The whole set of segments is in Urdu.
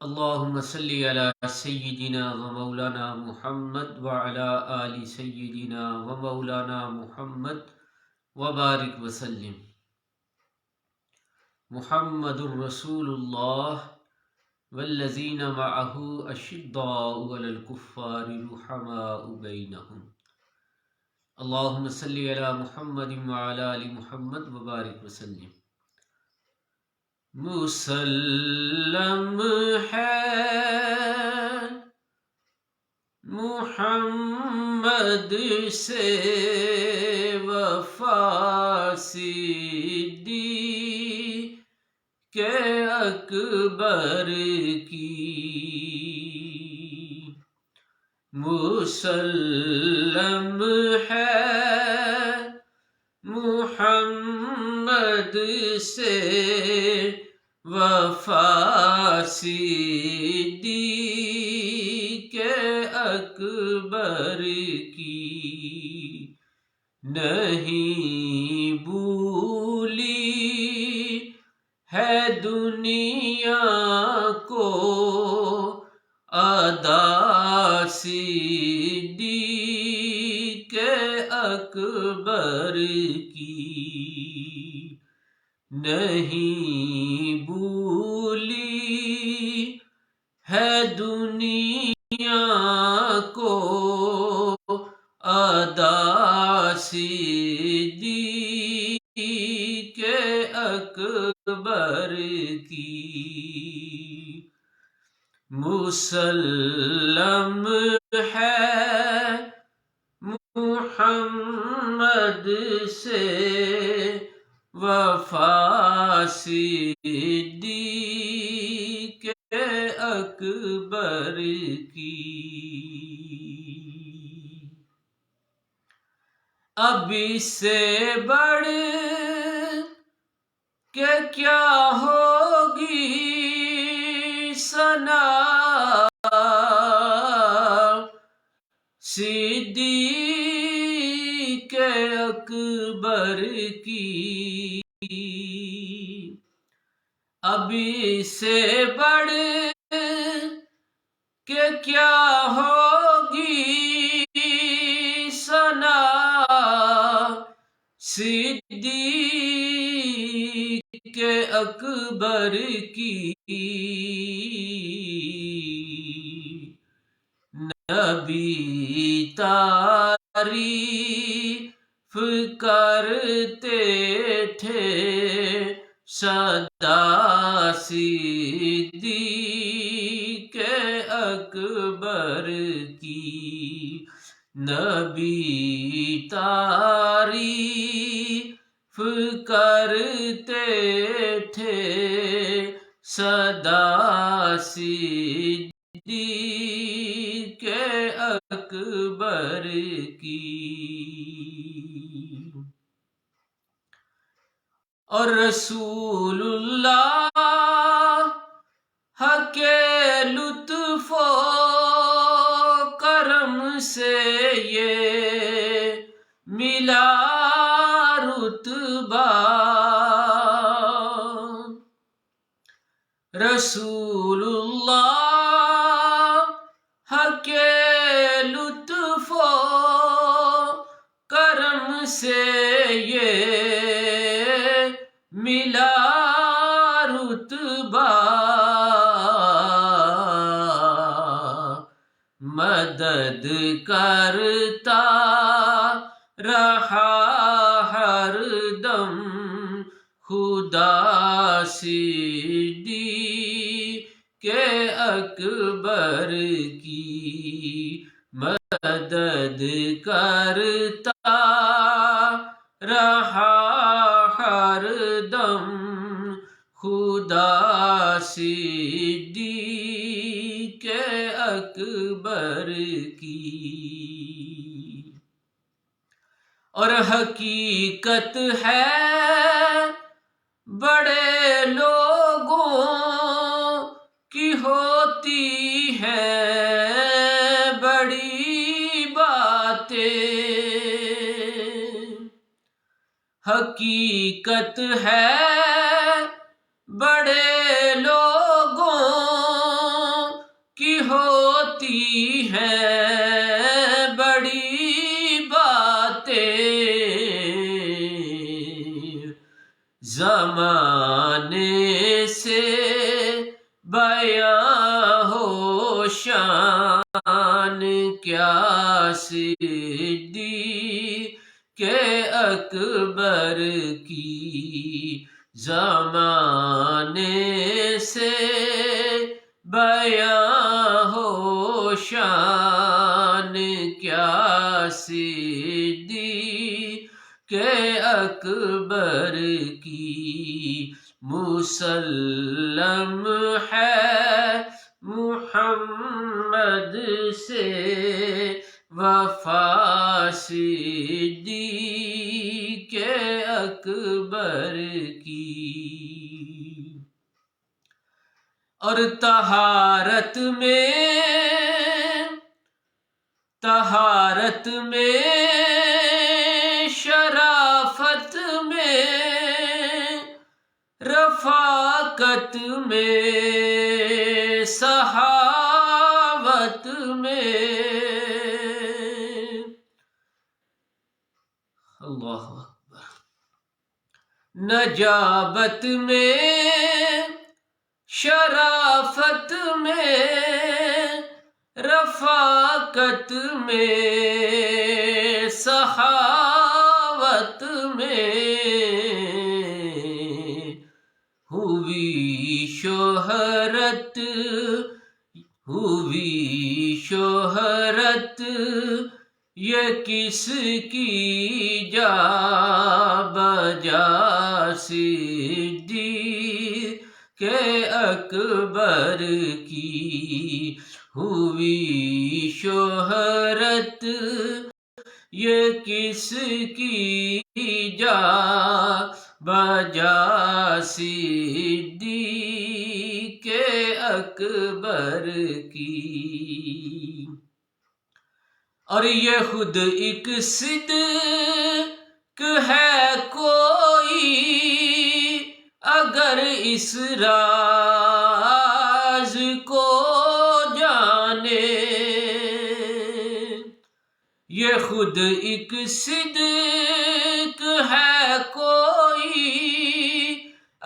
اللهم صل على سيدنا ومولانا محمد وعلى آل سيدنا ومولانا محمد وبارك وسلم. محمد رسول الله والذين معه أشداء على الكفار رحماء بينهم. اللهم صل على محمد وعلى آل محمد وبارك وسلم. مسلم ہے محمد سے وفا صدیق اکبر کی، مسلم ہے محمد سے وفا صدیق اکبر کی، نہیں بھولی ہے دنیا کو ادا صدیق اکبر کی، نہیں بھولی ہے دنیا کو ادا صدیق اکبر کی، مسلم ہے محمد سے وفا صدیق اکبر کی، اب اس سے بڑھ کے کیا ہوگی ثنا صدیق اکبر کی، اب اس سے بڑھ کہ کیا ہوگی ثنا صدیق اکبر کی، نبی تعریف کرتے تھے سدا صدیق اکبر کی، نبی تعریف کرتے تھے سدا صدیق اکبر کی، اور رسول اللہ کے لطف و کرم سے یہ ملا رتبہ، رسول اللہ کے لطف و کرم سے یہ ملا رتبہ، مدد کرتا رہا ہر دم خدا صدیق اکبر کی، مدد کرتا رہا ہر دم خدا صدیق اکبر کی، اور حقیقت ہے بڑے لوگوں کی ہوتی ہیں بڑی باتیں، حقیقت ہے بڑے لوگوں ہوتی ہیں بڑی باتیں، زمانے سے بیاں ہو شان کیا صدیق اکبر کی، زمانے سے بیاں ہو شان کیا صدیق اکبر کی، مسلم ہے محمد سے وفا صدیق اکبر کی، اور طہارت میں شرافت میں رفاقت میں صحاوت میں، اللہ اکبر، نجابت میں شرافت میں رفاقت میں صحاوت میں، ہوئی شہرت یہ کس کی جا بجا صدیق اکبر کی، ہوئی شہرت یہ کس کی جا بجا صدیق اکبر کی، اور یہ خود ایک صدق ہے کوئی اگر اس راز کو جانے، یہ خود ایک صدق ہے کوئی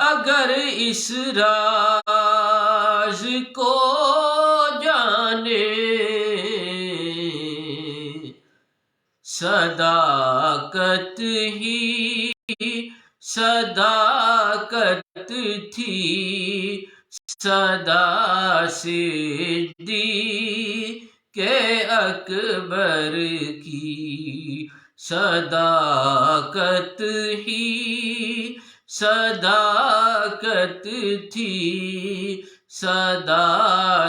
اگر اس راز کو جانے، صداقت ہی صداقت تھی صدا صدیق اکبر کی، صداقت ہی صداقت تھی صدا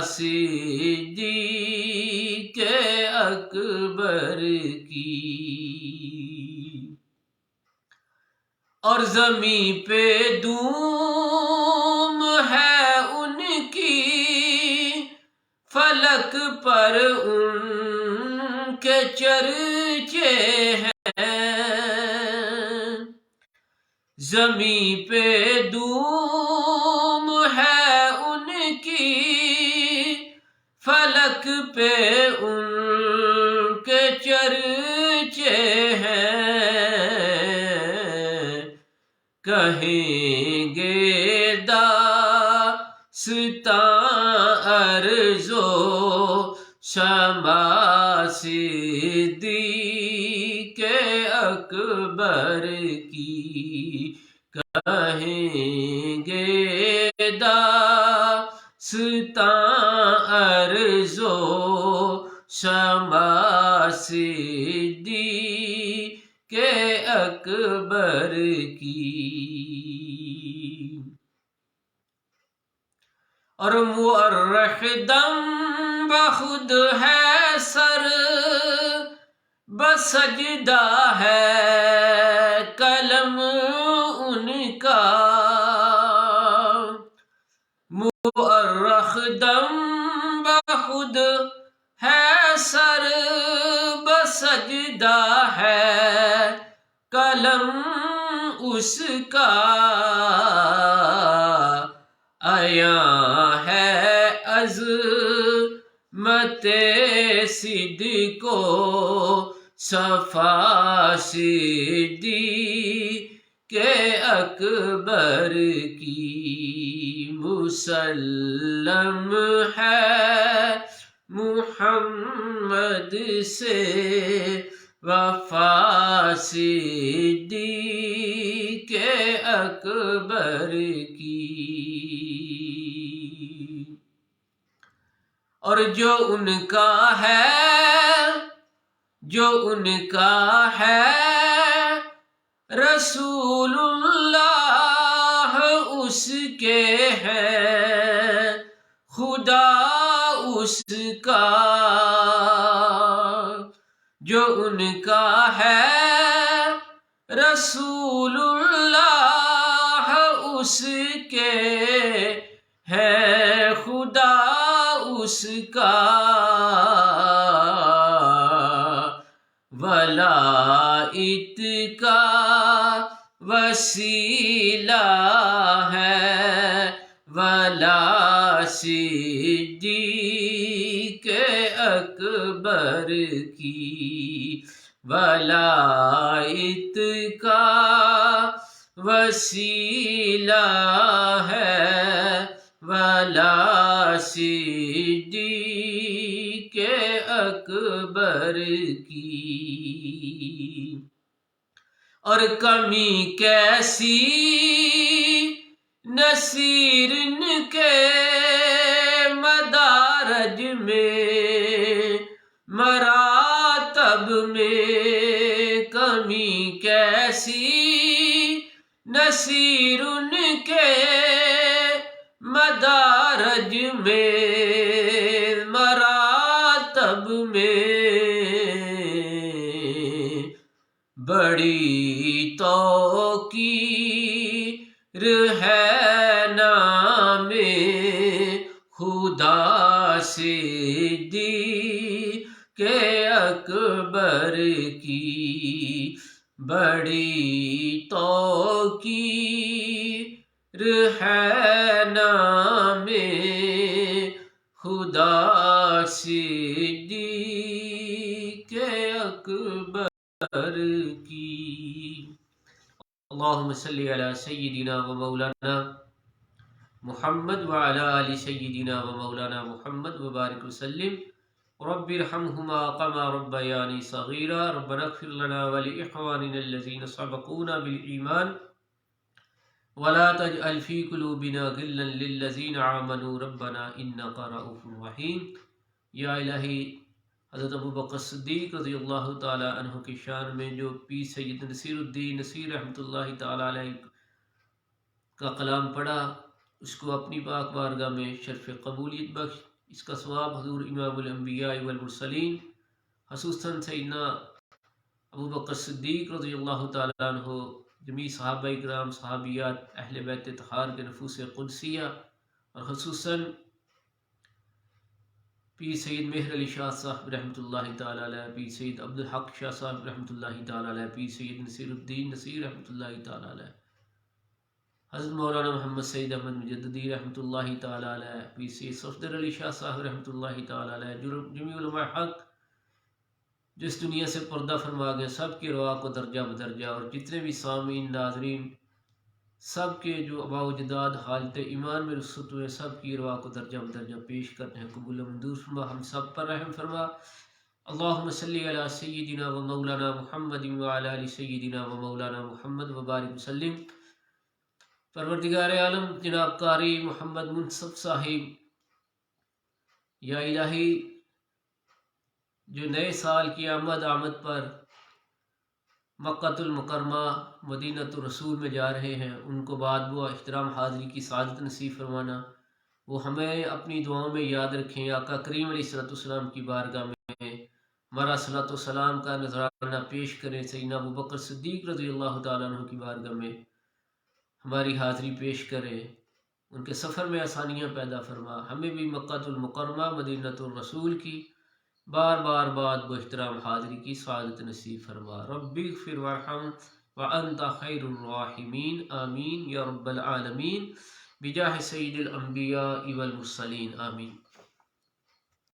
صدیق اکبر کی، اور زمین پہ دھوم ہے ان کی فلک پر ان کے چرچے ہیں، زمین پہ دھوم ہے ان کی فلک پہ ان کے چرچے ہیں، کہیں گے داستاں عرض و شمع صدیق اکبر کی، کہیں گے داستاں عرض و شمع صدیق اکبر کی، اور مؤرخ دم بخود ہے سر بسجدہ ہے قلم ان کا، مؤرخ دم بخود ہے سر بسجدہ ہے قلم اس کا، عیاں ہے از متے صدق و صفا صدیق اکبر کی مسلم ہے محمد سے وفا صدیق اکبر کی۔ اور جو ان کا ہے رسول اللہ اس کے ہے خدا اس کا، جو ان کا ہے رسول اللہ اس کے ہے خدا اس کا، ولایت کا وسیلہ ہے ولا صدیق اکبر کی، ولایت کا وسیلہ ہے ولا صدیق اکبر کی۔ اور کمی کیسی نصیر ان کے مدارج میں مراتب میں، کمی کیسی نصیر ان کے مدارج میں مراتب میں، بڑی توقیر ہے نام خدا صدیق اکبر کی، بڑی توقیر ہے نام خدا صدیق اکبر کی۔ اللہم صلی علی سیدنا و مولانا محمد وعلی آل سیدنا و مولانا محمد وبارک وسلم، رب ارحمہما کما ربیانی صغیرا، ربنا اغفر لنا ولإخواننا الذین سبقونا بالایمان ولا تجعل في قلوبنا غلا للذین آمنوا ربنا انک رؤوف رحیم۔ یا الہی، حضرت ابوبکر صدیق رضی اللہ تعالی عنہ کی شان میں جو پیر سید نصیر الدین نصیر رحمۃ اللہ تعالی علیہ کا کلام پڑھا، اس کو اپنی پاک بارگاہ میں شرف قبولیت بخش، اس کا ثواب حضور امام الانبیاء والمرسلین خصوصاً سیدنا ابوبکر صدیق رضی اللہ تعالی عنہ، جمیع صحابہ اکرام، صحابیات، اہل بیت اطہار کے نفوس قدسیہ، اور خصوصاً پیر سید مہر علی شاہ صاحب رحمۃ اللہ تعالی علیہ، پیر سید عبدالحق شاہ صاحب رحمۃ اللہ تعالی علیہ، پیر سید نصیر الدین نصیر رحمۃ اللہ تعالی علیہ، حضرت مولانا محمد سعید احمد مجددی رحمۃ اللہ تعالی علیہ، پیر سید صفدر علی شاہ صاحب رحمۃ اللہ تعالی علیہ، جمیع علماء حق جو اس دنیا سے پردہ فرما گئے، سب کے روا کو درجہ بدرجہ، اور جتنے بھی سامعین ناظرین سب کے جو آباء و اجداد حالت ایمان میں رخصت ہوئے، سب کی روا کو درجہ بدرجہ پیش کرتے ہیں، قبول و منظور فرما، ہم سب پر رحم فرما۔ اللہم صلی علی سیدنا و مولانا محمد وعلی آل سیدنا و مولانا محمد وبارک وسلم۔ پروردگار عالم جناب قاری محمد منصف صاحب، یا الہی، جو نئے سال کی آمد پر مکہ المکرمہ مدینہ الرسول میں جا رہے ہیں، ان کو بعد و احترام حاضری کی سعادت نصیب فرمانا، وہ ہمیں اپنی دعاؤں میں یاد رکھیں۔ آقا کریم علیہ السلام کی بارگاہ میں ہمارا صلاۃ والسلام کا نذرانہ پیش کریں، سیدنا ابوبکر صدیق رضی اللہ تعالیٰ عنہ کی بارگاہ میں ہماری حاضری پیش کریں، ان کے سفر میں آسانیاں پیدا فرما، ہمیں بھی مکہ المکرمہ مدینہ الرسول کی بار بار بعد و احترام حاضری کی سعادت نصیب فرما۔ رب اغفر وارحم وانت خیر الراحمین، آمین یا رب العالمین، بجاہ سید الانبیاء والمرسلین، آمین۔